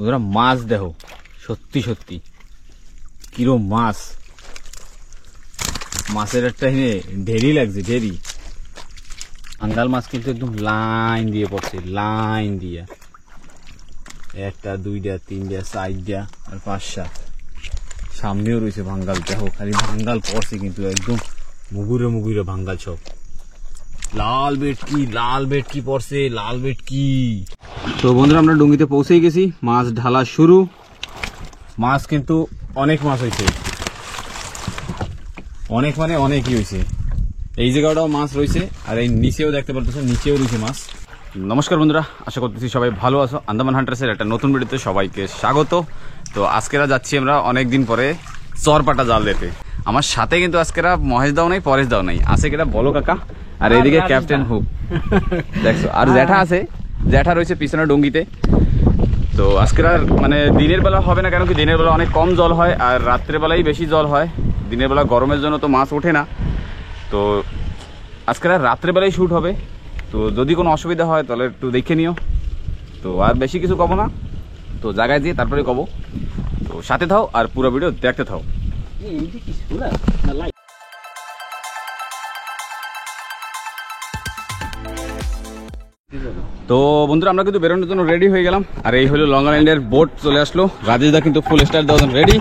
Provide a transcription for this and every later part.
ওরা মাছ দেখো, সত্যি সত্যি কিরম মাছ। মাছের একটা ঢেরি লাগছে, ঢেরি। আঙ্গাল মাছ কিন্তু একদম লাইন দিয়ে পড়ছে, লাইন দিয়ে। একটা, দুইটা, তিনটা, চারটা আর 5-7। সামনেও রয়েছে ভাঙ্গাল। দেখো খালি ভাঙ্গাল পড়ছে, কিন্তু একদম মুগুরে মুগুরে ভাঙ্গাল সব। লাল বেটকি, লাল বেটকি পড়ছে, লাল বেটকি। তো বন্ধুরা আমরা ডুঙ্গিতে পৌঁছেই গেছি, মাছ ঢালা শুরু। মাছ কিন্তু অনেক মাছ হয়েছে, অনেক মানে অনেকই হয়েছে। এই জায়গাটাও মাছ রয়েছে, আর এই নিচেও দেখতে পারতেছো, নিচেও রয়েছে মাছ। নমস্কার বন্ধুরা, আশা করতেছি সবাই ভালো আছো। আন্দামান হান্টার্সের একটা নতুন ভিডিওতে সবাইকে স্বাগত। তো আজকেরা যাচ্ছি আমরা অনেকদিন পরে চরপাটা জাল দিতে। আমার সাথে কিন্তু আজকেরা মহেশ দাও নাই, পরেশ দাও নাই, আছে কেটা বলো কাকা, আর এদিকে ক্যাপ্টেন হুক দেখছো, আর জ্যাঠা আছে, জ্যাঠা রয়েছে পিছনে ডুঙ্গিতে। তো আজকের মানে দিনের বেলা হবে না, কেন কি দিনের বেলা অনেক কম জল হয়, আর রাত্রের বেলাই বেশি জল হয়। দিনের বেলা গরমের জন্য তো মাছ ওঠে না। তো আজকের রাত্রেবেলাই শ্যুট হবে। তো যদি কোনো অসুবিধা হয় তাহলে একটু দেখে নিও। তো আর বেশি কিছু কব না, তো জায়গায় দিয়ে তারপরে কব। তো সাথে থাও আর পুরো ভিডিও দেখতে থাও। তো বন্ধুরা আমরা কিন্তু বেরোনোর জন্য রেডি হয়ে গেলাম, আর এই হলো লং আইল্যান্ডের বোট চলে আসলো। রাজেশ দা কিন্তু ফুল স্টার দেওয়ার জন্য রেডি।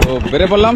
তো বেড়ে পড়লাম।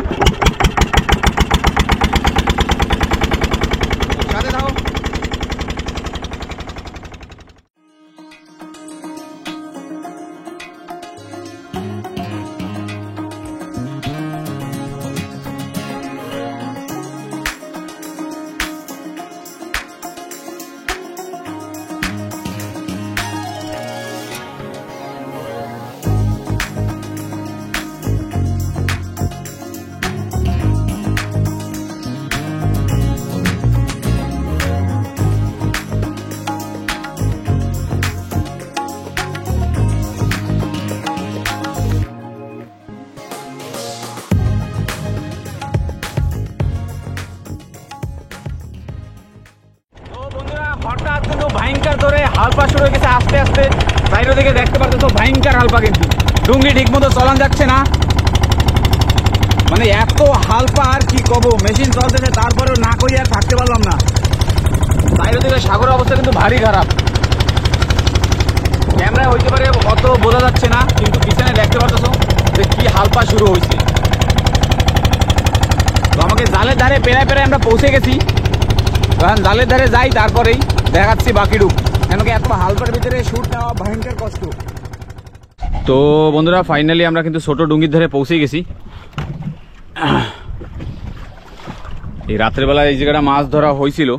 হঠাৎ কিন্তু ভয়ঙ্কর ধরে হালপা শুরু হয়ে গেছে আস্তে আস্তে। বাইরে দিকে দেখতে পারতেছো ভয়ঙ্কর হালপা, কিন্তু ডুঙ্গি ঠিক মতো চলান যাচ্ছে না। মানে এত হালপা আর কি কব, মেশিন চলতেছে তারপরেও না করি আর থাকতে পারলাম না। বাইরে দিকে সাগরের অবস্থা কিন্তু ভারী খারাপ। ক্যামেরায় হইতে পারে অত বোঝা যাচ্ছে না, কিন্তু পিছনে দেখতে পারতেছো যে কি হালপা শুরু হয়েছে। তো আমাকে জালের ধারে পেরায় পেরায় আমরা পৌঁছে গেছি। এখন জালের ধারে যাই, তারপরেই দেখাচ্ছি বাকি ডুব। কেন কি এত হালপার ভিতরে শুট নেওয়া ভয়ঙ্কর কষ্ট। তো বন্ধুরা ফাইনালি আমরা কিন্তু ছোট ডুঙ্গির ধারে পৌঁছে গেছি। এই রাত্রেবেলা এই জায়গাটা মাছ ধরা হয়েছিল।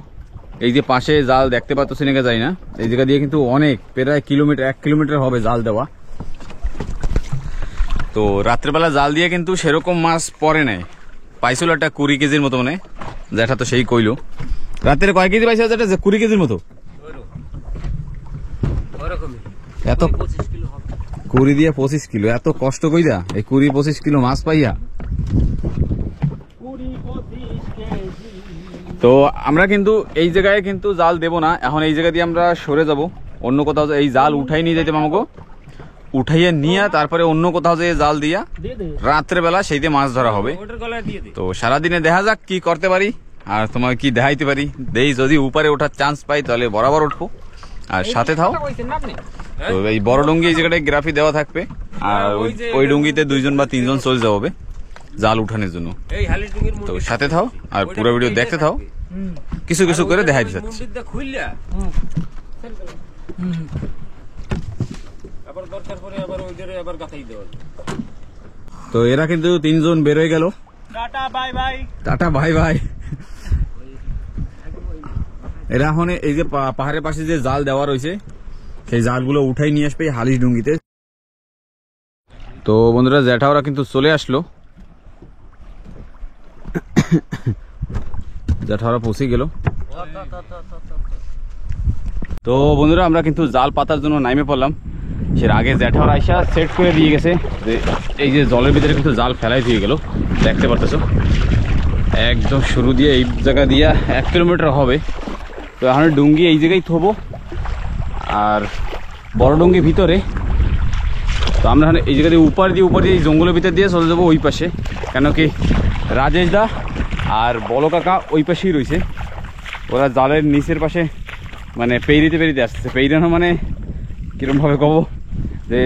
এই যে পাশে জাল দেখতে পাচ্ছ সিনেকে যাই না, এই জায়গা দিয়ে কিন্তু অনেক প্রায় 1 কিলোমিটার হবে জাল দেওয়া। তো রাত্রেবেলা জাল দিয়ে কিন্তু সেরকম মাছ পরে নাই, পাইছিল একটা 20 কেজির মতো, মানে যেটা তো সেই কইলো। রাত্রে কয় কেজি পাইছে? 20 কেজির মতো। এত 20 দিয়ে 25 কিলো, এত কষ্ট কইরা এই 20-25 কিলো মাছ পাইয়া। তো আমরা কিন্তু এই জায়গায় কিন্তু জাল দেব না, এখন এই জায়গা দিয়ে আমরা সরে যাব অন্য কোথাও। এই জাল উঠাই নিয়ে যেতে আমাকে, উঠাইয়া নিয়ে তারপরে অন্য কোথাও যে জাল দিয়া রাত্রেবেলা সেই দিয়ে মাছ ধরা হবে। তো সারাদিনে দেখা যাক কি করতে পারি আর তোমাকে কি দেখাইতে পারি। দেই যদি উপরে ওঠার চান্স পাই তাহলে বরাবর উঠবো, আর সাথে থাও। তো এই বড় ডুঙ্গি এই জায়গাটায় গ্রাফি দেওয়া থাকবে, আর ওই ডুঙ্গিতে 2 বা 3 জন চলে যাবে জাল উঠানোর জন্য। তো সাথে থাও আর পুরো ভিডিও দেখতে থাও, কিছু কিছু করে দেখাইতে যাচ্ছি। তো এরা কিন্তু 3 জন বেরোয় গেল। Tata bye bye, tata bye bye. এরা এখন এই যে পাহাড়ের পাশে যে জাল দেওয়া রয়েছে সেই জালগুলো উঠাই নিয়ে আসবে হালিশ ডুঙ্গিতে। তো বন্ধুরা জ্যাঠা ওরা কিন্তু চলে আসলো, জ্যাঠা ওরা পৌঁছে গেল। তো বন্ধুরা আমরা কিন্তু জাল পাতার জন্য নামে পড়লাম। সে আগে জ্যাঠা ওরা আইসা সেট করে দিয়ে গেছে, এই যে জলের ভিতরে কিন্তু জাল ফেলাই দিয়ে গেল, দেখতে পারতেছো। একদম শুরু দিয়ে এই জায়গা দিয়ে 1 কিলোমিটার হবে। তো এখন ডুঙ্গি এই জায়গায় থবো, আর বড় ডুঙ্গি ভিতরে তো আমরা এই জায়গা দিয়ে উপর দিয়ে জঙ্গলের ভিতর দিয়ে চলে যাবো ওই পাশে, কেন কি রাজেশ দা আর বড় কাকা ওই পাশেই রয়েছে। ওরা জালের নিচের পাশে মানে পেরিতে আসতেছে। পেরিয়ানো মানে কীরকমভাবে কব, যে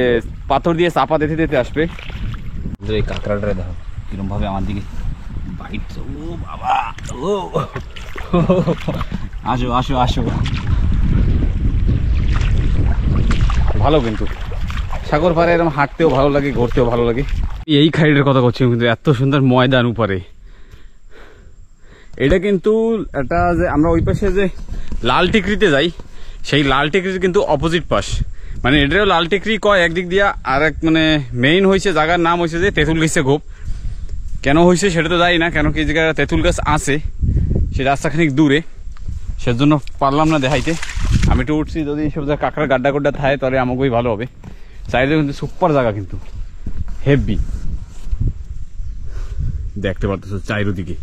পাথর দিয়ে চাপা দিতে আসবে। এই কাঁকড়াটা দেখো কীরকমভাবে আমার দিকে বাইট। ও বাবা, ও আসো আসো আসো। ভালো, কিন্তু সাগর পাড়ে এরকম হাঁটতেও ভালো লাগে, ঘুরতেও ভালো লাগে। এই খাইডের কথা করছি, কিন্তু এত সুন্দর ময়দান উপরে। এটা কিন্তু একটা যে আমরা ওই পাশে যে লাল টিকরিতে যাই, সেই লাল টিকরির কিন্তু অপোজিট পাশ, মানে এটাও লাল টিকরি কয় একদিক দিয়া। আর এক মানে মেইন হয়েছে জায়গার নাম হয়েছে যে তেঁতুল গাছে গোপ। কেন হয়েছে সেটা তো যাই না, কেন কি জায়গায় তেঁতুল গাছ আছে সে রাস্তাখানিক দূরে, সেজন্য পারলাম না দেখাইতে। আমি একটু উঠছি, যদি এইসব জায়গায় কাঁকড়া গাড্ডা থাকে তাহলে আমাকেই ভালো হবে। চাইলে কিন্তু সুপার জায়গা, কিন্তু হেভি দেখতে পারতেছো চারিদিকে।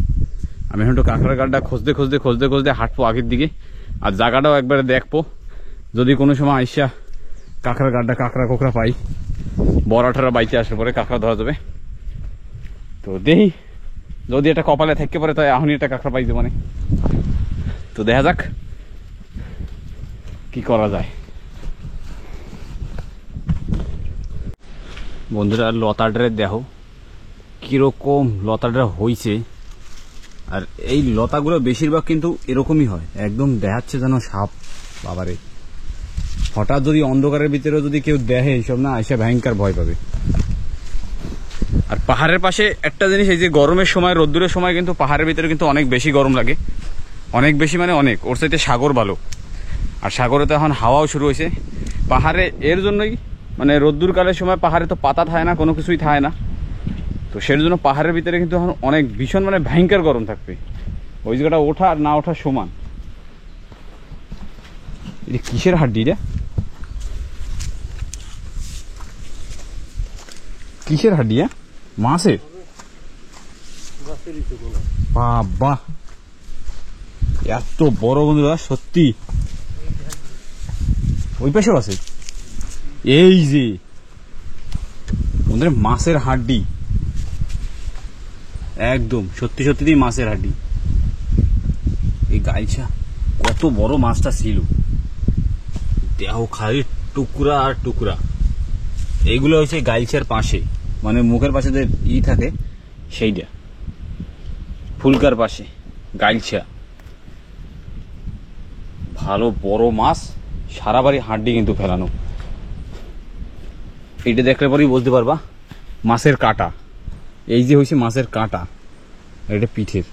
আমি এখন একটু কাঁকড়া গাড্ডা খুঁজতে হাঁটবো আগের দিকে, আর জায়গাটাও একবারে দেখবো। যদি কোনো সময় আইসা কাঁকড়া গাড্ডা কাঁকড়া পাই, বড়াঠারা বাইতে আসলে পরে কাঁকড়া ধরা যাবে। তো দেখি যদি এটা কপালে থাকতে পারে তাই এখনই একটা কাঁকড়া পাই মানে। তো দেখা যাক কি করা যায়। বন্ধুরা লতাটারে দেখো কিরকম লতাটা হয়েছে। আর এই লতাগুলো বেশিরভাগ কিন্তু এরকমই হয়, একদম দেখাচ্ছে যেন সাপ। বাবারে, হঠাৎ যদি অন্ধকারের ভিতরে যদি কেউ দেখে এইসব না, এসে ভয়ঙ্কর ভয় পাবে। আর পাহাড়ের পাশে একটা জিনিস, এই যে গরমের সময় রোদ্দুরের সময় কিন্তু পাহাড়ের ভিতরে কিন্তু অনেক বেশি গরম লাগে, অনেক বেশি মানে অনেক। ওর সাথে সাগর ভালো, আর সাগরে তো এখন হাওয়াও শুরু হয়েছে পাহাড়ে। এর জন্যই মানে রোদ্দুর কালের সময় পাহাড়ে তো পাতা থাকে না, কোনো কিছুই থাকে না। তো সেই জন্য পাহাড়ের ভিতরে কিন্তু এখন অনেক ভীষণ মানে ভয়ঙ্কর গরম থাকবে। ওই জায়গাটা ওঠা আর না ওঠা সমান। এটা কিসের হাড্ডি রে? কিসের হাড্ডি? মাছের? বাবা, এত বড় বন্ধুরা, সত্যি। ওই পাশেও আছে। এই যে বন্ধুরা মাছের হাড্ডি, একদম সত্যি মাছের হাড্ডি। এই গাইছা কত বড় মাছটা ছিল, দেহ খালি টুকরা আর টুকরা। এইগুলো হচ্ছে গাইছার পাশে, মানে মুখের পাশে যে থাকে সেইটা, ফুলকার পাশে গাইছা। ভালো বড় মাছ, সারা বাড়ি হাড্ডি কিন্তু ফেলানো। এইটা দেখলে পরেই বলতে পারবা মাছের কাঁটা। এই যে হয়েছে মাছের কাঁটা, এটা পিঠের,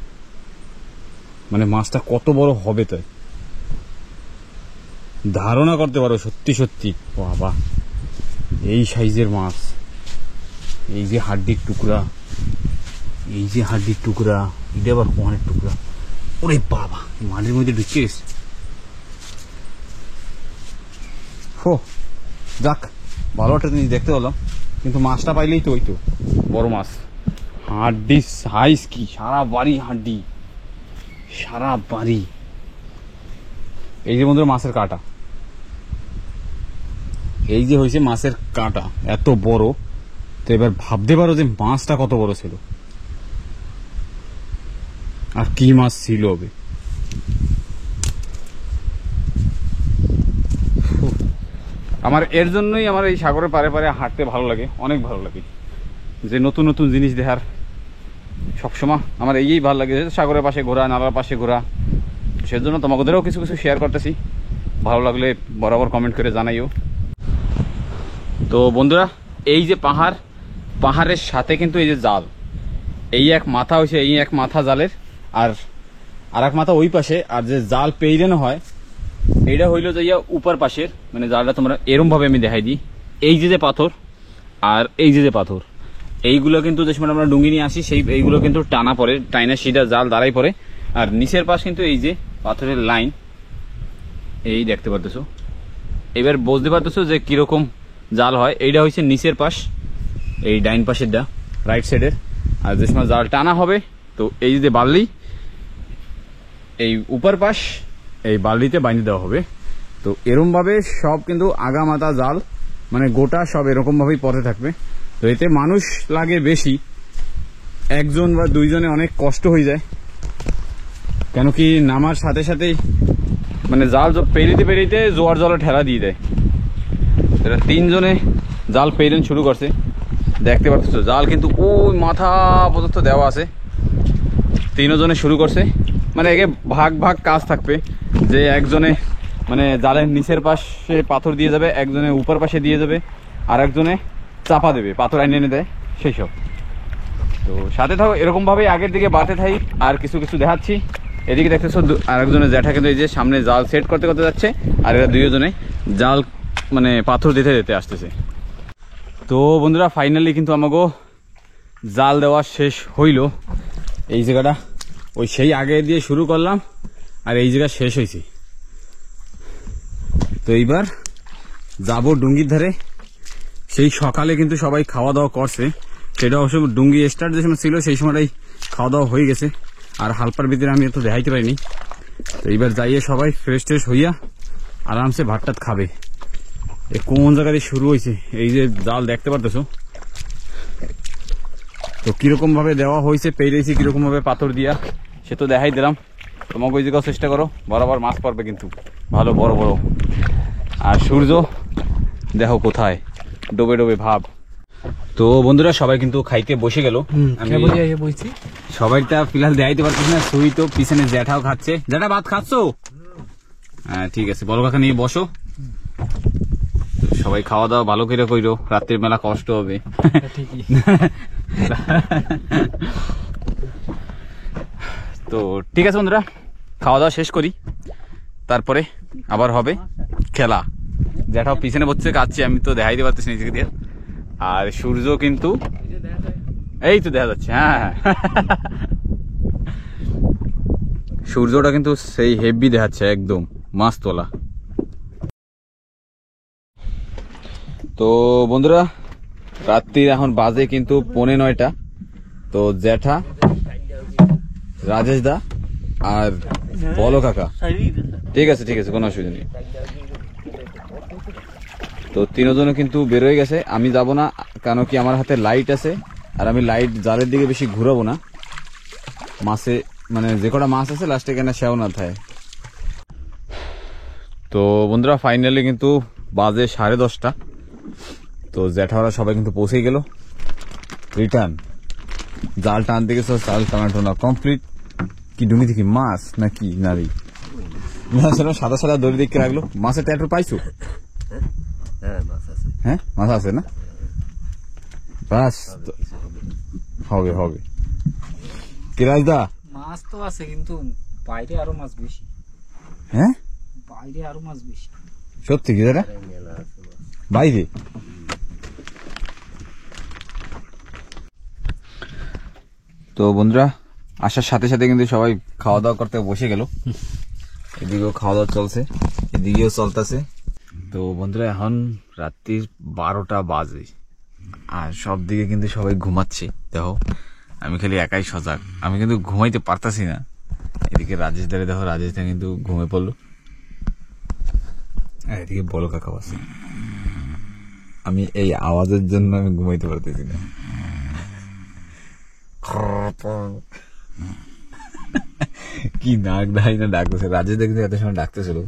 মানে মাছটা কত বড় হবে তাই ধারণা করতে পারো। সত্যি বাবা, এই সাইজের মাছ। এই যে হাড্ডির টুকরা, এটা আবার কোহানের টুকরা। ওরে বাবা, মাটির মধ্যে ঢুকে গেছে। হো যাক, ভালো একটা জিনিস দেখতে পেলাম, কিন্তু মাছটা পাইলেই তো হইতো। বড় মাছ, হাড্ডি সাইজ কি, সারা বাড়ি হাড্ডি, সারা বাড়ি। এই যে বন্ধুরা মাছের কাঁটা, এই যে হয়েছে মাছের কাঁটা, এত বড়। তো এবার ভাবতে পারো যে মাছটা কত বড় ছিল, আর কি মাছ ছিল হবে। আমার এর জন্যই আমার এই সাগরের পারে হাঁটতে ভালো লাগে, অনেক ভালো লাগে। যে নতুন জিনিস দেখার সবসময় আমার এই ভালো লাগে, সাগরের পাশে ঘোরা, নালার পাশে ঘোরা। সেজন্য তোমাদেরও কিছু শেয়ার করতেছি। ভালো লাগলে বরাবর কমেন্ট করে জানাইও। তো বন্ধুরা, এই যে পাহাড়ের সাথে কিন্তু এই যে জাল, এই এক মাথা হয়েছে, এই এক মাথা জালের, আর এক মাথা ওই পাশে। আর যে জাল পেইরানো হয় এইটা হইলো যাইয়া উপর পাশের, মানে জালটা তোমরা এরম ভাবে আমি দেখাই দিই। এই যে পাথর আর এই যে পাথর, এইগুলো কিন্তু যে সময় আমরা ডুঙ্গি নিয়ে আসি, সেই এইগুলো কিন্তু টানা পড়ে, টাইনা সিধা জাল দাঁড়াই পড়ে। আর নিচের পাশ কিন্তু এই যে পাথরের লাইন, এই দেখতে পারতেছো। এবার বুঝতে পারতেছো যে কিরকম জাল হয়। এইটা হচ্ছে নিচের পাশ, এই ডাইন পাশেরটা, রাইট সাইডের। আর যে সময় জাল টানা হবে, তো এই যে বাল্লি, এই উপর পাশ এই বাল্লিতে বাইন্ধে দেওয়া হবে। তো এরম ভাবে সব কিন্তু আগা মাথা জাল মানে গোটা সব এরকম ভাবেই পথে থাকবে। তো এতে মানুষ লাগে বেশি, একজন বা দুইজনে অনেক কষ্ট হয়ে যায়, কেন কি নামার সাথে সাথেই মানে জাল পেরিতে পেরিতে জোয়ার জলে ঠেলা দিয়ে দেয়। এটা 3 জনে জাল পেরেন শুরু করছে, দেখতে পাচ্ছ জাল কিন্তু ওই মাথা পর্যন্ত দেওয়া আছে। 3 জনে শুরু করছে, মানে একে ভাগ ভাগ কাজ থাকবে, যে একজনে মানে জালের নিচের পাশে পাথর দিয়ে যাবে, একজনে উপর পাশে দিয়ে যাবে, আর একজনে চাপা দেবে, পাথর এনে এনে দেয় সেই সব। তো সাথে থাকো, এরকম ভাবে আগের দিকে বাড়তে থাকি। আর কিছু কিছু দেখাচ্ছি। এদিকে দেখতেছো আরেকজনের জ্যাঠা কিন্তু এই যে সামনে জাল সেট করতে করতে যাচ্ছে, আর এরা 2 জনে জাল মানে পাথর দিতে দিতে আসতেছে। তো বন্ধুরা ফাইনালি কিন্তু আমাকে জাল দেওয়া শেষ হইল। এই জায়গাটা ওই সেই আগে দিয়ে শুরু করলাম, আর এই জায়গা শেষ হয়েছে। তো এইবার যাব ডুঙ্গির ধারে। সেই সকালে কিন্তু সবাই খাওয়া দাওয়া করছে, সেটা অবশ্য ডুঙ্গি স্টার্ট যে সময় ছিল সেই সময়টাই খাওয়া দাওয়া হয়ে গেছে, আর হালপার ভিতরে আমি এত দেখাইতে পারিনি। তো এইবার যাইয়ে সবাই ফ্রেশ ট্রেশ হইয়া আরামসে ভাত টাত খাবে। এ কোন জায়গায় শুরু হয়েছে, এই যে জাল দেখতে পারতেছো, তো কিরকম ভাবে দেওয়া হয়েছে, পেরেছি কিরকম ভাবে পাথর দিয়া সে তো দেখাই দিলাম। তোমাকে ওই জায়গাও চেষ্টা করো, বরাবর মাছ পড়বে কিন্তু ভালো বড় বড়। আর সূর্য দেখো কোথায় ডোবে ডোবে ভাব। তো বন্ধুরা সবাই কিন্তু খাইতে বসে গেল, সবাইটা ফিলহাল দেখাইতে পারতেছি না। সুই তো পিছনে জ্যাঠাও খাচ্ছে। জ্যাঠা ভাত খাচ্ছ? হ্যাঁ ঠিক আছে, বড় কাকা নিয়ে বসো। সবাই খাওয়া দাওয়া ভালো করে কইরো, রাত্রির মেলা কষ্ট হবে। তো ঠিক আছে বন্ধুরা, খাওয়া দাওয়া শেষ করি, তারপরে আবার হবে খেলা। জ্যাঠাও পিছনে বসছে কাচ্ছে, আমি তো দেখাইতে পারতেছি নিজেকে দিয়ে। আর সূর্য কিন্তু এই তো দেখা যাচ্ছে, হ্যাঁ সূর্যটা কিন্তু সেই হেভি দেখাচ্ছে, একদম মাছ তোলা। তো বন্ধুরা রাত্রির এখন বাজে কিন্তু 9:15। তো জ্যাঠা, রাজেশ দা আর বলো কাকা, ঠিক আছে ঠিক আছে, কোনো অসুবিধা নেই। তো 3 জনে কিন্তু বেরোয় গেছে, আমি যাব না, কেন কি আমার হাতে লাইট আছে, আর আমি লাইট জালের দিকে বেশি ঘুরাবো না। মাছে মানে যে কটা মাছ আছে লাস্টে কেন সেও না থাকে। তো বন্ধুরা ফাইনালি কিন্তু বাজে 10:30। তো জ্যাঠারা সবাই কিন্তু পৌঁছে গেল, রিটার্ন। জাল টানতে গেছে, জাল টানাটো না কমপ্লিট। কি ডুঙ্গি থেকে মাছ নাকি নারী সাদা সাদা দড়ি দেখে রাখলো। মাছের ট্যাটু পাইছো? হ্যাঁ মাছ আছে না, বাস হবে হবে। কি রাজদা মাছ তো আছে, কিন্তু বাইরে আরো মাছ বেশি। হ্যাঁ বাইরে আরো মাছ বেশি, সত্যি কি দাদা? বাইরে তো বন্ধুরা আসার সাথে সাথে কিন্তু সবাই খাওয়া দাওয়া করতে বসে গেল। এদিকেও খাওয়া দাওয়া চলছে, এদিকেও চলতেছে। তো বন্ধুরা এখন রাত্রি 12টা বাজে, আর সব দিকে কিন্তু সবাই ঘুমাচ্ছে। দেখো আমি খালি একাই সজাগ, আমি কিন্তু ঘুমাইতে পারতাছি না। এদিকে রাজেশ দাঁড়িয়ে, দেখো রাজেশ দা কিন্তু ঘুমিয়ে পড়লো, আর এদিকে বলো কাকা আছে। আমি এই আওয়াজের জন্য আমি ঘুমাইতে পারতেছি না। কি নাক ডাই না ডাকতেছে, রাজেশ দেখতে এত সময় ডাকতেছিল।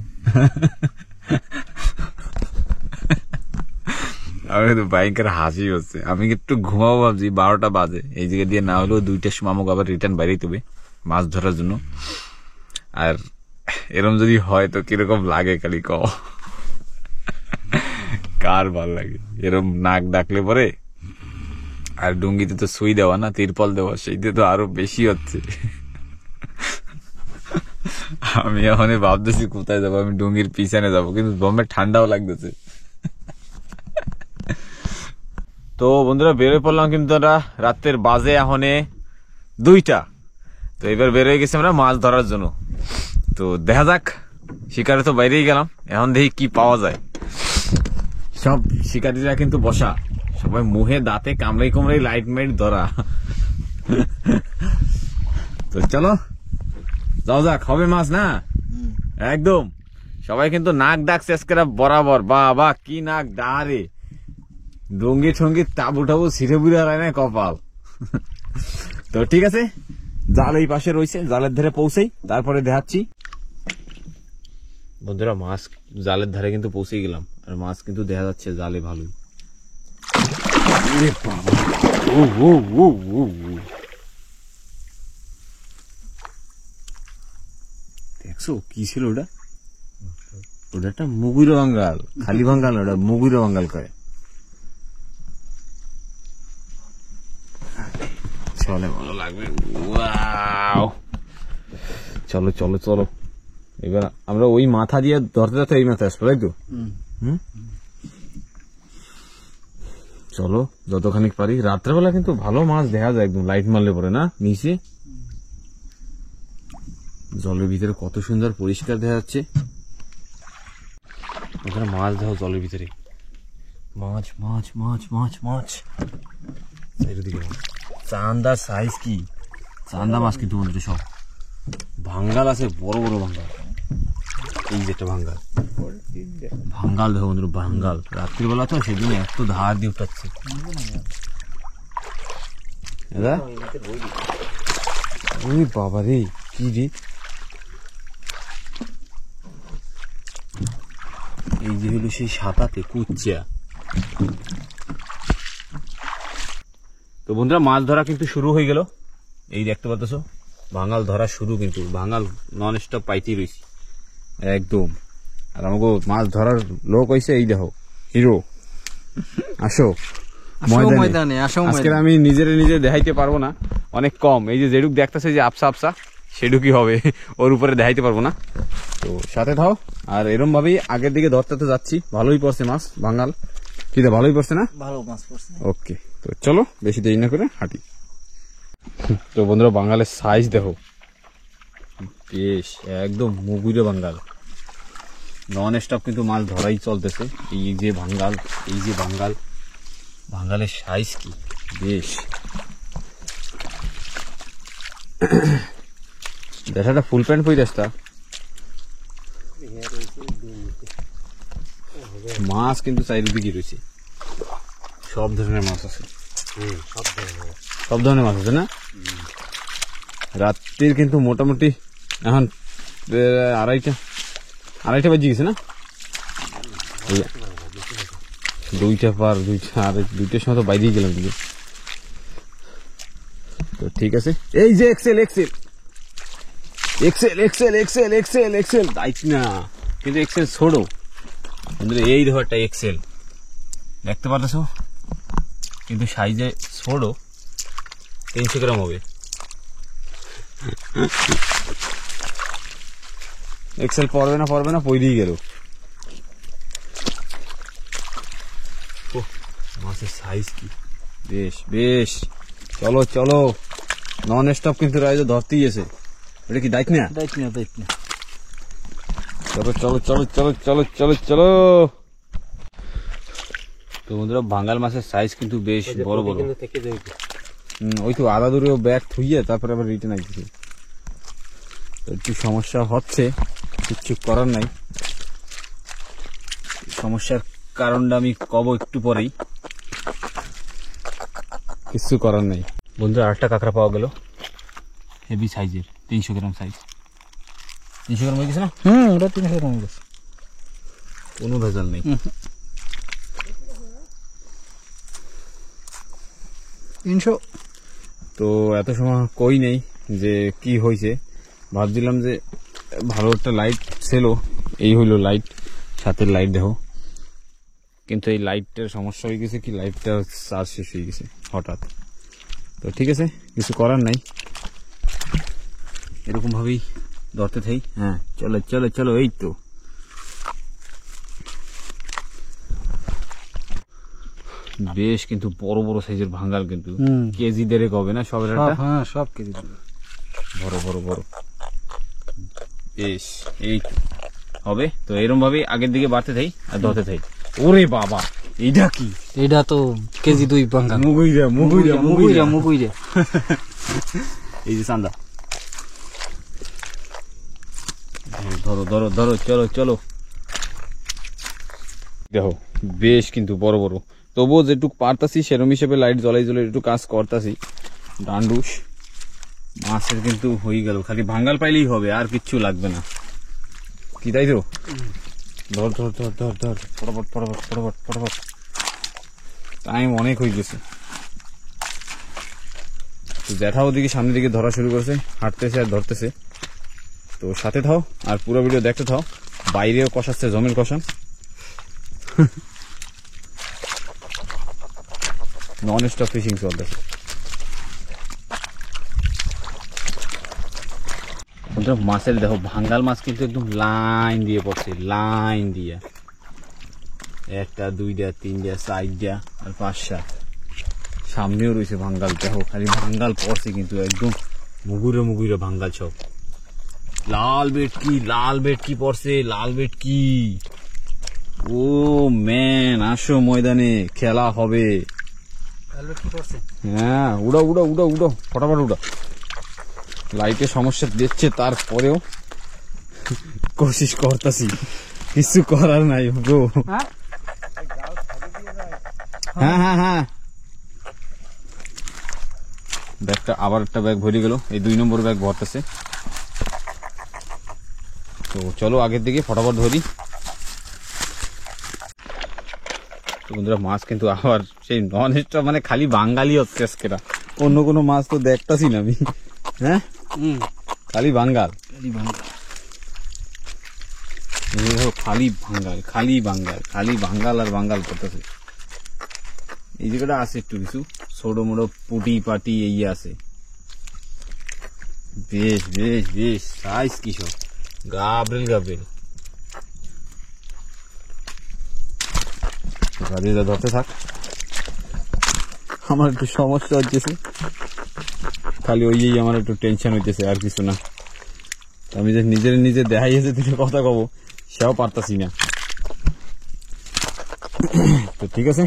আমার কিন্তু ভয়ঙ্কর হাসি হচ্ছে। আমি একটু ঘুমাবো ভাবছি, 12টা বাজে, এই জায়গা দিয়ে না হলেও 2টার সময় আমাকে আবার রিটার্ন বাইরেই হবে মাছ ধরার জন্য। আর এরম যদি হয় তো কিরকম লাগে খালি কও, কার ভাল লাগে এরম নাক ডাকলে পরে। আর ডুঙ্গিতে তো সুই দেওয়া না, তিরপল দেওয়া, সেইতে তো আরো বেশি হচ্ছে। আমি এখন ভাবতেছি কোথায় যাবো, আমি ডুঙ্গির পিছনে যাবো, কিন্তু বম্বে ঠান্ডাও লাগতেছে। তো বন্ধুরা বেরোয় পড়লাম, কিন্তু রাতের বাজে এখন 2টা। তো এবার বেরোয় গেছি আমরা মাছ ধরার জন্য। তো দেখা যাক, শিকারে তো বাইরেই গেলাম, এখন দেখি কি পাওয়া যায়। সব শিকারীরা কিন্তু বসা, সবাই মুহে দাঁতে কামড়াই কামড়াই লাইট মাইট ধরা। তো চলো যাও যাক, হবে মাছ না একদম। সবাই কিন্তু নাক ডাকছে আজকে বরাবর, বাবা কি নাক ডারে, ডঙ্গি ঠঙ্গি তাবু টাবু ছিঁড়ে বুড়ে আর না কপাল। তো ঠিক আছে, জাল এই পাশে রয়েছে, জালের ধারে পৌঁছেই তারপরে দেখাচ্ছি। বন্ধুরা মাছ জালের ধারে কিন্তু পৌঁছে গেলাম, আর মাছ কিন্তু দেখা যাচ্ছে জালে ভালোই। দেখছো কি ছিল ওটা? ওটা একটা মুগুর বাঙ্গাল, খালি বাঙ্গাল ওটা মুগুর বাঙ্গাল কয়। চলে ভালো লাগবে। ওয়াও, চলো চলো চলো, এবার আমরা ওই মাথা দিয়ে ধরতে ধরতে এই মাথায় আসবো, তাই তো? চলো যতখানি পারি। রাত্রেবেলা কিন্তু ভালো মাছ দেখা যায় একদম লাইট মারলে পরে না, নিচে জলের ভিতরে কত সুন্দর পরিষ্কার দেখা যাচ্ছে। ওখানে মাছ দেখো জলের ভিতরে, মাছ মাছ মাছ মাছ মাছ। চান্দা সাইজ কি, চান্দা মাছ কিন্তু বন্ধুরা সব। ভাঙ্গাল আছে, বড় বড় ভাঙ্গাল। এই যে একটা ভাঙ্গাল, ভাঙ্গাল দেখো বন্ধুরা, ভাঙ্গাল। রাত্রিবেলা তো সেদিন এত ধার দিয়ে উঠাচ্ছে। ওই বাবা রে, কি রে! এই যে হলো সেই সাঁতাতে কুচ্চা। তো বন্ধুরা মাছ ধরা কিন্তু শুরু হয়ে গেল। এই দেখতে পাচ্ছ ভাঙ্গাল ধরা শুরু, কিন্তু ভাঙ্গাল নন স্টপ পাইতেই রয়েছে একদম। আর আমাকে মাছ ধরার লোক হয়েছে এই দেখো, হিরো। আসো ময়দানে। আজকে আমি নিজে দেখাইতে পারবো না, অনেক কম। এই যে যেটুক দেখতেছে যে আপসা আপসা, সেটুকুই হবে, ওর উপরে দেখাইতে পারবো না। তো সাথে থাও। আর এরম ভাবেই আগের দিকে ধরতে তো যাচ্ছি। ভালোই পড়ছে মাছ ভাঙ্গাল, কিন্তু ভালোই পড়ছে না? ভালো মাছ পড়ছে। ওকে, তো চলো বেশি দেরি না করে হাঁটি। তো বন্ধুরা বাঙালের সাইজ দেখো, বেশ একদম মুগুরে বাঙ্গাল। নন স্টপ কিন্তু মাছ ধরাই চলতেছে। এই যে ভাঙ্গাল, এই যে ভাঙ্গাল, ভাঙ্গালের সাইজ কি বেশ। দেখাটা ফুল প্যান্ট পরে আসতা। মাছ কিন্তু চারিদিকে রয়েছে, সব ধরনের মাছ আছে। সব ধরনের মাছ আছে না? রাত্রির কিন্তু মোটামুটি এখন আড়াইটা বাজে গেছে না? দুইটার সময় তো বাইরেই গেলাম দিকে। তো ঠিক আছে, এই যে Excel Excel Excel Excel Excel Excel Excel তাই না, কিন্তু এক্সেল ছোড়ো। এই দেখো একটা এক্সেল, দেখতে পাচ্ছ, কিন্তু সাইজে ছোড়ো। 300 গ্রাম হবে। এক্সেল পড়বে না পইরেই গেল। মাছের সাইজ কি বেশ বেশ। চলো চলো, নন স্টপ কিন্তু রাইজে ধরতেই এসে। এটা কি দায়িত্ব না? দায়িত্ব না। চলো চলো চলো চলো চলো চলো চলো। তো বন্ধুরা ভাঙ্গাল মাছের সাইজ কিন্তু বেশ বড় বড়। ওই তো আদা দূরে ব্যাগ থুইয়ে তারপরে আবার রিটার্ন আসছে। একটু সমস্যা হচ্ছে, কিচ্ছু করার নাই। সমস্যার কারণটা আমি কব একটু পরেই, কিছু করার নাই। বন্ধুরা আরেকটা কাঁকড়া পাওয়া গেল, হেভি সাইজের, 300 গ্রাম সাইজ। 300 গ্রাম হয়ে গেছে না? ওটা 300 গ্রাম হয়ে গেছে, কোনো ভেজাল নেই। 300। তো এত সময় কই নেই যে কি হয়েছে, ভাবছিলাম যে ভালো একটা লাইট ছিল। এই হইলো লাইট, ছাতের লাইট দেখো। কিন্তু এই লাইটটার সমস্যা হয়ে গেছে কি, লাইটটা চার্জ শেষ হয়ে গেছে হঠাৎ। তো ঠিক আছে, কিছু করার নাই, এরকম ভাবেই ধরতে থাই। হ্যাঁ চলো চলো চলো, এই তো বেশ কিন্তু বড় বড় সাইজের ভাঙ্গাল, কিন্তু কেজি দেড়েক হবে না সবের? হ্যাঁ সব কেজি বড় বড় বড় বেশ। এই হবে তো এরকম ভাবে আগের দিকে বাড়তে থাই আর ধরতে থাই। ওরে বাবা, এইটা কি? এটা তো কেজি 2 বাঙ্গাল। মুগুইরা মুগুইরা মুগুইরা মুগুইরা। এই যে চান্দা, ধরো ধরো ধরো, চলো চলো। দেখো বেশ কিন্তু বড় বড়, তবুও যেটুক পারতাছি সেরম হিসেবে লাইট জ্বলাই জ্বলাই একটু কাজ করতাছি। ডান্ডুস মাছের কিন্তু হয়ে গেল, খালি ভাঙ্গাল পাইলেই হবে, আর কিচ্ছু লাগবে না, কি তাই তো? ধর ধর ধর ধর ধর, ফটাফট ফটাফট ফটাফট ফটাফট, টাইম অনেক হয়ে গেছে। তো জ্যাঠা ওদিকে সামনের দিকে ধরা শুরু করেছে, হাঁটতেছে আর ধরতেছে। তো সাথে থাও আর পুরো ভিডিও দেখতে থাও। বাইরেও কষাচ্ছে, জমির কষান, নন স্টপ ফিশিং চলতেছে। মাছের দেখো ভাঙ্গাল মাছ কিন্তু একদম লাইন দিয়ে পড়ছে, লাইন দিয়ে, একটা দুইটা তিনটা চারটা আর পাঁচটা, সামনেও রয়েছে ভাঙ্গাল। দেখো খালি ভাঙ্গাল পড়ছে কিন্তু একদম মুগুরে মুগুরে ভাঙ্গাল সব। লাল বেটকি পড়ছে, লাল বেটকি। ও ম্যান, আসো ময়দানে খেলা হবে। হ্যাঁ, উড়াও উড়াও উড়াও উড়াও, ফটাফট উড়াও। লাইটে সমস্যা দিচ্ছে, তারপরেও কোশিশ করতেছি, কিছু করার নাই ব্রো। হ্যাঁ হ্যাঁ হ্যাঁ, ব্যাগটা আবার একটা ব্যাগ ভরে গেল, এই 2 নম্বর ব্যাগ ভরতেছে। তো চলো আগের দিকে ফটাফট ধরি। বন্ধুরা মাছ কিন্তু আবার সেই নন স্টপ, মানে খালি বাঙালি হচ্ছে আজকেরা, অন্য কোনো মাছ তো দেখতাছি না আমি। হ্যাঁ, খালি বাঙ্গাল, খালি ভাঙ্গাল খালি বাঙ্গাল, খালি বাঙ্গাল আর বাঙ্গাল করতেছে। এই জায়গাটা আছে একটু কিছু ছোট মোটো পুটি পাটি এই আছে, বেশ বেশ বেশ সাইজ কিসব, গাবরেল গাবরেল। ধরতে থাক, আমার একটু সমস্যা হচ্ছে, খালি ওই আমার একটু টেনশন হইতেছে, আর কিছু না। আমি যে নিজে দেখাইছে দুটো কথা কব, সেও পারতাছি না। তো ঠিক আছে,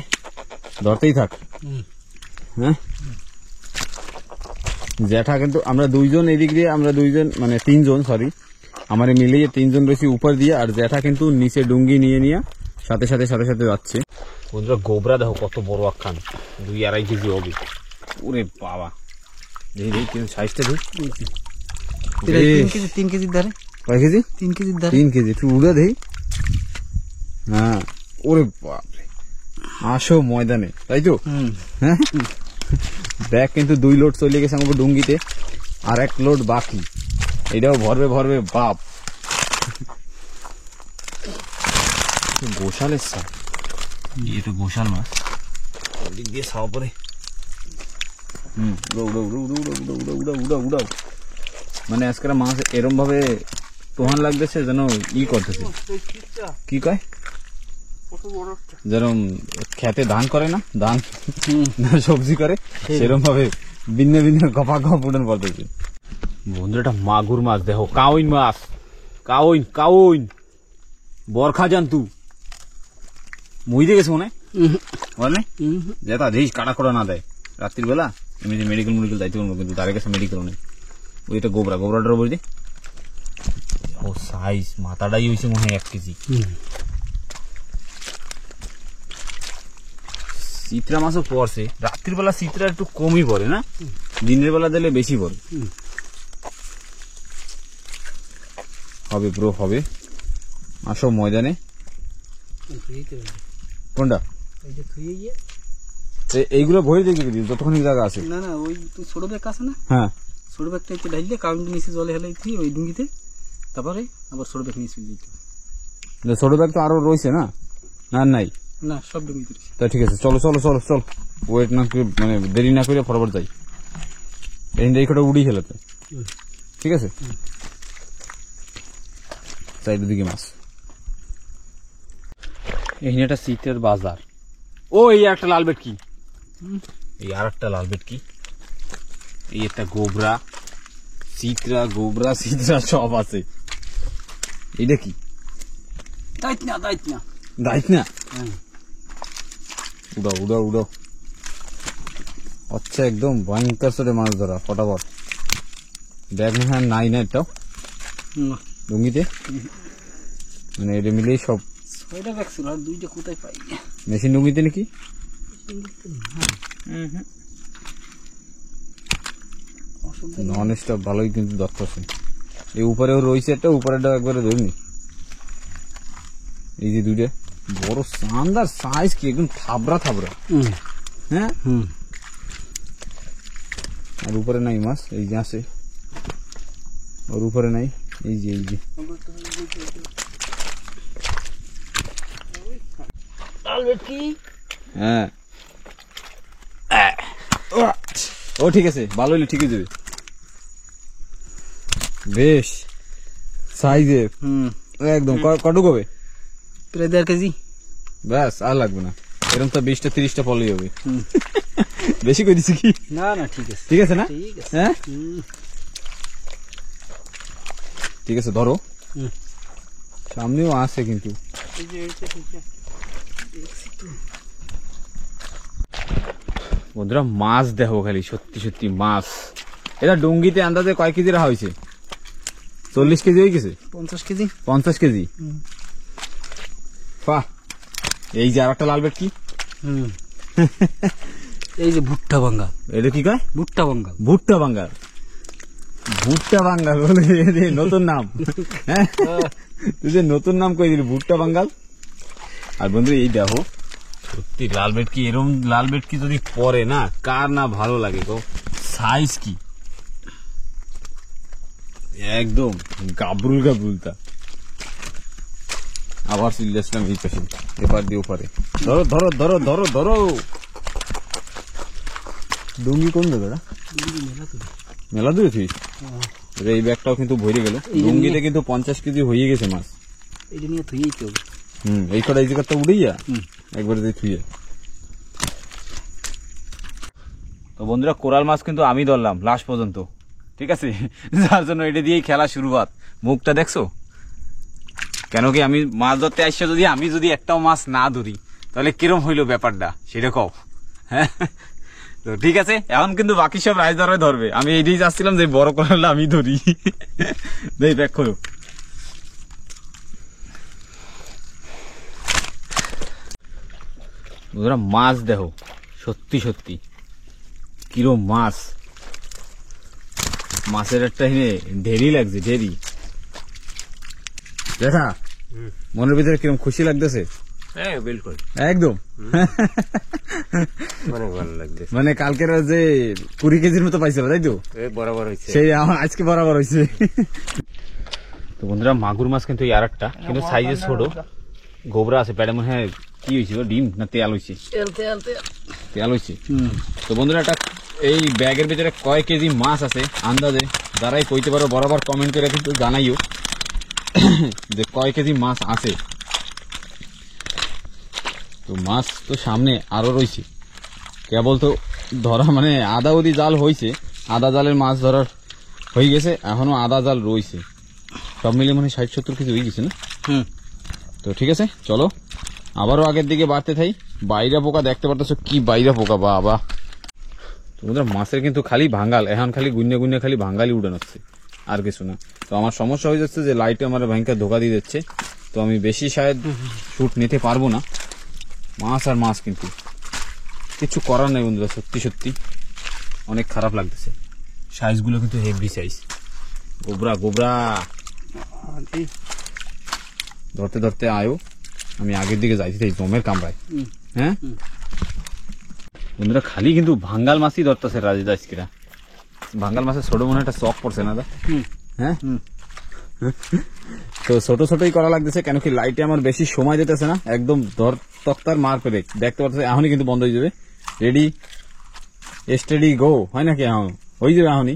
ধরতেই থাক। হ্যাঁ, জ্যাঠা কিন্তু আমরা 2 জন এদিক দিয়ে, আমরা 2 জন মানে 3 জন, সরি আমার মিলিয়ে 3 জন রয়েছি উপর দিয়ে, আর জ্যাঠা কিন্তু নিচে ডুঙ্গি নিয়ে সাথে সাথে যাচ্ছে। বন্ধুরা গোবরা দেখো কত বড় আখ্যান, 2-2.5 কেজি হবে। ওরে বাবা, সাইজটা দেখ, 3 কেজির ধারে। কয় কেজি? 3 কেজির ধারে। 3 কেজি, তুই উড়ে দেই। হ্যাঁ, ওরে বাপরে, আসো ময়দানে, তাই তো? হ্যাঁ, ব্যাগ কিন্তু 2 লোড চলে গেছে আমাকে ডুঙ্গিতে, আর 1 লোড বাকি, এটাও ভরবে ভরবে বাপ। গোশালের সাপ, ये तो গোশাল মাছ, দিক দিয়ে ছাওয়া পরে। উড়াও। মানে আজকের মাছ এরম ভাবে তোহান লাগতেছে যেন ই করতেছে, কি কয়, যেরকম খেতে ধান করে না, ধান না সবজি করে, সেরকম ভাবে ভিন্ন ভিন্ন গপা গপ উড়ান পড়তেছে। বন্ধুরা এটা মাগুর মাছ দেখো, কাউইন মাছ, কাউইন বরখা জান্তু মুই দিয়ে গেছে মনে হয়, যেটা দেখিস কাটা করা না দেয় রাত্রির বেলা, এমনি মেডিকেল যাইতে পারবো, কিন্তু তার কাছে মেডিকেল নেই। ওইটা গোবরাটার উপর দিয়ে, ও সাইজ মাথাটাই হয়েছে মনে হয় 1 কেজি। চিত্রা মাছও পড়ছে, রাত্রির বেলা চিত্রা একটু কমই পড়ে না, দিনের বেলা দিলে বেশি পড়ে। হবে ব্রো হবে, আসো ময়দানে। কোনটা? এইগুলো ভরে দেখে দিস যতক্ষণ জায়গা আছে। না না, ওই ছোট ব্যাগ আছে না, হ্যাঁ ছোট ব্যাগটা একটু ঢাইলে কাউন্ট নিচে জলে হেলাই ওই ডুঙ্গিতে, তারপরে আবার ছোট ব্যাগ নিচে দিতে। ছোট ব্যাগ তো আরো রয়েছে না, না নাই না, সব ডুঙ্গিতে। তা ঠিক আছে, চলো ওয়েট না করে, মানে দেরি না করে ফটাফট যাই, এই কটা উড়ি খেলাতে। ঠিক আছে, সাইডের দিকে মাছ। এই একটা শীতের বাজার। ও এই একটা লাল বেটকি, এই আর একটা লাল বেটকি, এই একটা গোবরা, চিত্রা গোবরা চিত্রা সব আছে। এইটা কি? দাইত না উড়াও। আচ্ছা, একদম ভয়ঙ্কর সরে মাছ ধরা, ফটাফট। ব্যাগ নাই না এটাও ডুঙ্গিতে, মানে এটা মিলেই সব। 6টা ব্যাগ ছিল, আর 2টা কোথায় পাই? মেশিন ডুঙ্গিতে নাকি? নন স্টপ ভালোই কিন্তু ধরতেছে। এই উপরেও রয়েছে একটা, উপরেটা একবারে ধরিনি। এই যে দুইটা বড় শানদার সাইজ, কি একদম থাবড়া থাবড়া। হ্যাঁ, আর উপরে নাই মাছ, এই যে আছে, ওর উপরে নাই। এই যে হ্যাঁ, ও ঠিক আছে, ভালো হইলে ঠিকই যাবে, বেশ সাইজের একদম। কটুক হবে? প্রায় 1.5 কেজি। ব্যাস, আর লাগবে না। এরকম তো 20-30টা পলেই হবে। বেশি করে দিছি কি? না না, ঠিক আছে, ঠিক আছে না? ঠিক আছে। হ্যাঁ, ঠিক আছে, ধরো। সামনেও আছে কিন্তু। বন্ধুরা মাছ দেখো খালি, সত্যি সত্যি মাছ। এটা ডুঙ্গিতে আন্দাজে কয় কেজি রাখা হয়েছে? 40 কেজি হয়ে গেছে? 50 কেজি। 50 কেজি। বাহ, এই যে আর একটা লাল বেটকি। এই যে ভুট্টা বাঙ্গাল। এটা কি কয়? ভুট্টা বাঙ্গাল। ভুট্টা বাঙ্গাল। ভুট্টা বাঙ্গাল বলে নতুন নাম। হ্যাঁ, তুই যে নতুন নাম কই দিলি, ভুট্টা বাঙ্গাল। আর বন্ধু এই দেখো, সত্যি লাল বেটকি, এরম লাল বেটকি যদি পরে না, কার না ভালো লাগে গো। সাইজ কি একদম গাবরুল গাবরুলটা। আবার চলে আসলাম এই পাশে, এবার দিয়ে ওপারে। ধরো ধরো ধরো ধরো ধরো। ডুঙ্গি কোন জায়গাটা? মেলা দূরে থুই। এই ব্যাগটাও কিন্তু ভরে গেল। ডুঙ্গিতে কিন্তু 50 কেজি হয়ে গেছে মাছ। এটা নিয়ে থুইই তো। এই কটা এই জায়গাটা উড়েইয়া একবারে দিয়ে থুইয়া। তো বন্ধুরা, কোরাল মাছ কিন্তু আমি ধরলাম লাস্ট পর্যন্ত, ঠিক আছে? যার জন্য এটা দিয়েই খেলা শুরুয়াত। মুখটা দেখছো? কেন কি আমি মাছ ধরতে আসছে, যদি একটাও মাছ না ধরি তাহলে কিরম হইলো ব্যাপারটা, সেটা কও। হ্যাঁ, তো ঠিক আছে, এখন কিন্তু বাকি সব রাজদারে ধরবে। আমি এইটাই চাচ্ছিলাম যে বড় কোরালটা আমি ধরি। দেই ব্যাক করো। বন্ধুরা মাছ দেখো, সত্যি সত্যি কিরম মাছ। মাছের একটা ঢেরি লাগছে, ঢেরি। দেখা মনের ভিতরে কিরম খুশি লাগতেছে? হ্যাঁ, বিলকুল একদম। অনেক ভালো লাগছে। মানে কালকের যে 20 কেজির মতো পাইছিল, তাই তো? বরাবর হয়েছে, সেই আমার আজকে বরাবর হয়েছে। তো বন্ধুরা, মাগুর মাছ কিন্তু আর একটা, কিন্তু সাইজে ছোট, গোবরা আছে প্যাডে। মনে হয় কি হয়েছে, ডিম না তেল হয়েছে? তেল হয়েছে। তো বন্ধুরা, একটা এই ব্যাগের ভিতরে কয় কেজি মাছ আছে আন্দাজে যারাই কইতে পারো, বরাবর কমেন্ট করে কিন্তু জানাইও যে কয় কেজি মাছ আছে। তো মাছ তো সামনে আরো রয়েছে, কেবল তো ধরা মানে আধা অধি জাল হয়েছে, আধা জালের মাছ ধরার হয়ে গেছে, এখনো আধা জাল রয়েছে। সব মিলে মানে 60-70 কেজি হয়ে গেছে না? তো ঠিক আছে, চলো আবারও আগের দিকে বাড়তে থাই। বাইরা পোকা দেখতে পারতেছ, কি বাইরা পোকা, বাবা। তোমাদের মাছের কিন্তু খালি ভাঙ্গাল, এখন খালি গুন্যে গুন্যে খালি ভাঙ্গালি উড়ান হচ্ছে, আর কিছু না। তো আমার সমস্যা হয়ে যাচ্ছে যে লাইটে আমার ভয়ঙ্কর ধোকা দিয়ে যাচ্ছে, তো আমি বেশি শায়দ শুট নিতে পারবো না। মাছ আর মাছ, কিন্তু কিছু করার নাই বন্ধুরা, সত্যি সত্যি অনেক খারাপ লাগতেছে। সাইজগুলো কিন্তু হেভি সাইজ, গোবরা গোবরা। ধরতে ধরতে আয়ো, আমি আগের দিকে যাইতে জমের কামড়ায়। হ্যাঁ বন্ধুরা, খালি কিন্তু ভাঙ্গাল মাছই ধরতেছে রাজিদা আজকেরা। ভাঙ্গাল মাছের ছোট মনে একটা চক পড়ছে না? হ্যাঁ, তো ছোট ছোটই করা লাগতেছে, কেন কি লাইটে আমার বেশি সময় দিতেছে না। একদম ধর তক্তার মার পেরে দেখতে পাচ্ছে, এখনই কিন্তু বন্ধ হয়ে যাবে। রেডি স্টেডি গো, হয় নাকি? এখন হয়ে যাবে এখনই।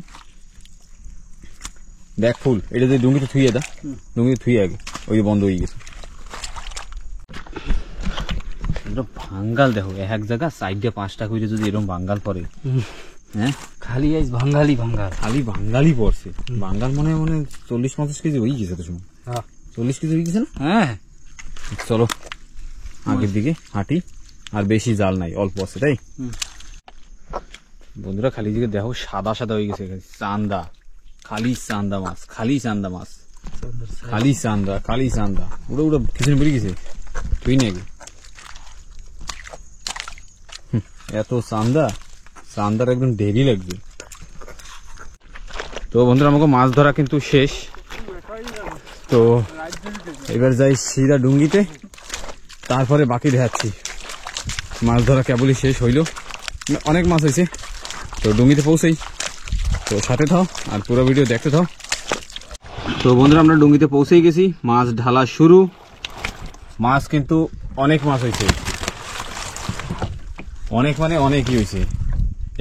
দেখ ফুল, এটা যদি ডুঙ্গিতে থুইয়ে দা, ডুঙ্গিতে থুইয়ে আগে, ওই বন্ধ হয়ে গেছে। ভাঙ্গাল দেখো, এক জায়গা সাইডে 5টা করে যদি এরকম ভাঙ্গাল পরে। হ্যাঁ, খালি আইস ভাঙ্গালি ভাঙ্গাল, খালি ভাঙ্গালই পড়ছে। ভাঙ্গাল মনে 40-50 কেজি হয়ে গেছে তো সময়। 40 কেজি হয়ে গেছে না? হ্যাঁ, চলো আগের দিকে হাঁটি। আর বেশি জাল নাই, অল্প আছে তাই। বন্ধুরা খালি দিকে দেখো, সাদা সাদা হয়ে গেছে, চান্দা, খালি চান্দা মাছ, খালি চান্দা মাছ, খালি চান্দা, খালি চান্দা। ওটা ওটা কিছু বেরিয়ে গেছে, তুই নাকি? এত চান্দার একদম দেরি লাগবে। তো বন্ধুরা আমাকে মাছ ধরা কিন্তু শেষ, তো এবার যাই সিধা ডুঙ্গিতে, তারপরে বাকি দেখাচ্ছি। মাছ ধরা কেবলই শেষ হইল, অনেক মাছ হয়েছে। তো ডুঙ্গিতে পৌঁছেই, তো সাথে থাও আর পুরো ভিডিও দেখতে থাও। তো বন্ধুরা আমরা ডুঙ্গিতে পৌঁছেই গেছি, মাছ ঢালা শুরু। মাছ কিন্তু অনেক মাছ হয়েছে, অনেক মানে অনেকই হয়েছে।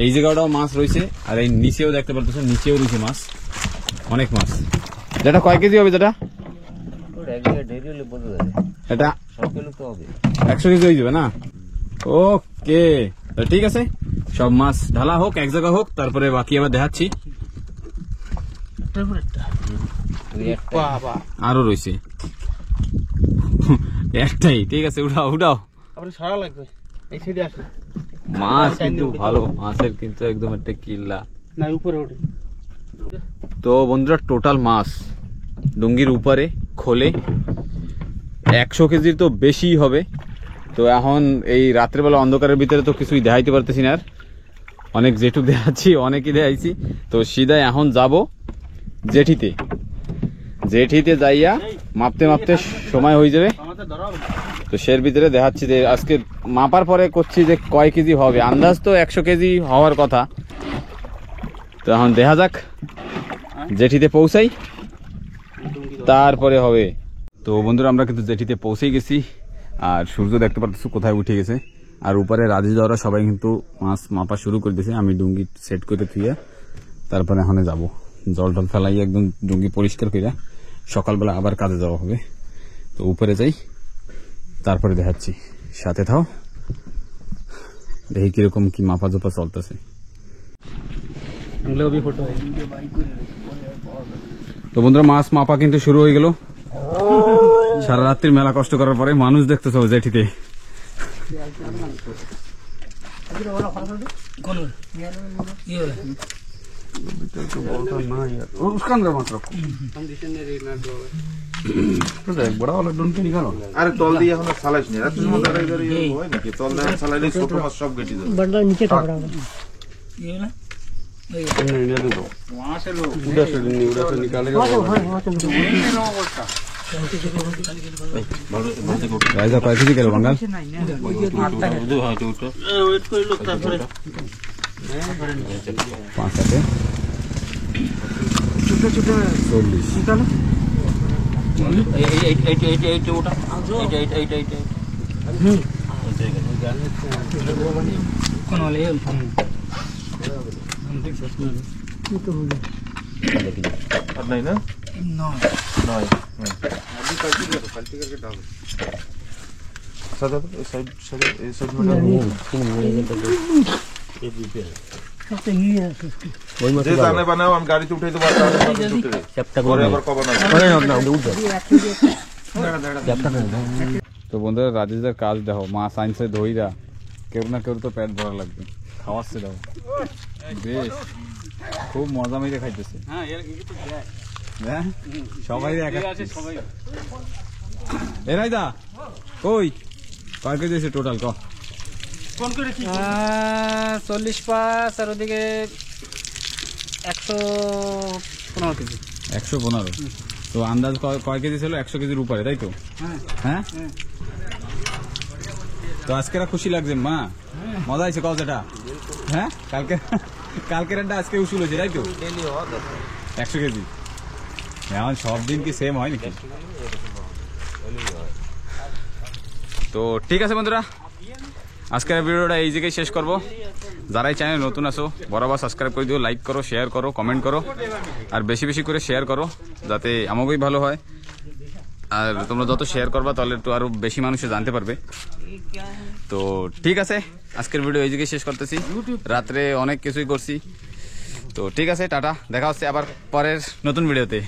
এই জায়গাটাও মাছ রয়েছে, আর এই নিচেও দেখতে পারতেছেন, নিচেও রয়েছে মাছ, অনেক মাছ। যেটা কয় কেজি হবে? যেটা এটা 100 কেজি হয়ে যাবে না? ওকে, ঠিক আছে, সব মাছ ঢালা হোক, এক জায়গা হোক, তারপরে বাকি আবার দেখাচ্ছি। আরো রয়েছে একটাই, ঠিক আছে, উঠাও। মাছ কিন্তু ভালো, মাছের কিন্তু একদম একটা কিল্লা। তো বন্ধুরা টোটাল মাছ ডুঙ্গির উপরে খোলে 100 কেজির তো বেশি হবে। তো এখন এই রাত্রেবেলা অন্ধকারের ভিতরে তো কিছুই দেখাইতে পারতেছি না, আর অনেক যেটুক দেখাচ্ছি অনেকই দেখাইছি। তো সিধা এখন যাব জেঠিতে যাইয়া মাপতে সময় হয়ে যাবে। তো সের ভিতরে দেখাচ্ছি যে আজকে মাপার পরে করছি যে কয় কেজি হবে। আন্দাজ তো 100 কেজি হওয়ার কথা। তো এখন দেখা যাক, জেঠিতে পৌঁছাই তারপরে হবে। তো বন্ধুরা আমরা কিন্তু জেঠিতে পৌঁছেই গেছি, আর সূর্য দেখতে পাচ্ছ কোথায় উঠে গেছে। আর উপরে রাজি যাওয়ারা সবাই কিন্তু মাছ মাপা শুরু করে দিয়েছে। আমি ডুঙ্গি সেট করে থুইয়া তারপরে এখানে যাব, জল টল ফেলাই একদম ডুঙ্গি পরিষ্কার করিয়া সকালবেলা আবার কাজে যাওয়া হবে। তো উপরে যাই, তারপরে দেখাচ্ছি, সাথে থাও, দেখি কিরকম কি মাপা জোপা চলতেছে। তো বন্ধুরা মাছ মাপা কিন্তু শুরু হয়ে গেল। সারা রাত্রির মেলা কষ্ট করার পরে মানুষ দেখতেছ জেঠিতে। আরে তল দিয়ে এখন চালাইস নি, রাতের মধ্যে হয় নাকি? তল দিয়ে চালাইলে ছোট মাছ সব গেটে যাবে। बंडल नीचे टकरा রাইজা কয় কেজি গেল বাঙ্গাল? 5 আছে, ছোট 40। নাই না? নয়। যে জানে বানাও, আমি গাড়িতে উঠাই দেবো। তো বন্ধুরা রাজেশদের কাজ দেখো, মাছ আনছে ধইরা, কেউ না কেউ তো পেট ভরা লাগবে, খাওয়াচ্ছে দেখো, বেশ খুব মজা মেরে খাইতেছে। হ্যাঁ সবাই এ রাইদা কই কয় কেজি আছে টোটাল? 40 পাস আর ওদিকে 115 কেজি। 115। তো আন্দাজ কয় কেজি ছিল? 100 কেজির উপরে, তাই তো? হ্যাঁ। তো আজকেরা খুশি লাগছে মা? মজা হয়েছে কও যেটা? হ্যাঁ কালকের আজকে উসুল হয়েছে, তাই তো? 100 কেজি। এখন সব দিন কি সেম হয় নাকি? তো ঠিক আছে বন্ধুরা, আজকের ভিডিওটা এই জায়গায় শেষ করব। যারাই চ্যানেল নতুন আসো বরাবর সাবস্ক্রাইব করে দিও, লাইক করো, শেয়ার করো, কমেন্ট করো, আর বেশি বেশি করে শেয়ার করো যাতে আমাকেই ভালো হয়। আর তোমরা যত শেয়ার করবা তাহলে একটু আরো বেশি মানুষে জানতে পারবে। তো ঠিক আছে, আজকের ভিডিও এই জায়গায় শেষ করতেছি। রাত্রে অনেক কিছুই করছি। তো ঠিক আছে, টাটা, দেখা হচ্ছে আবার পরের নতুন ভিডিওতে।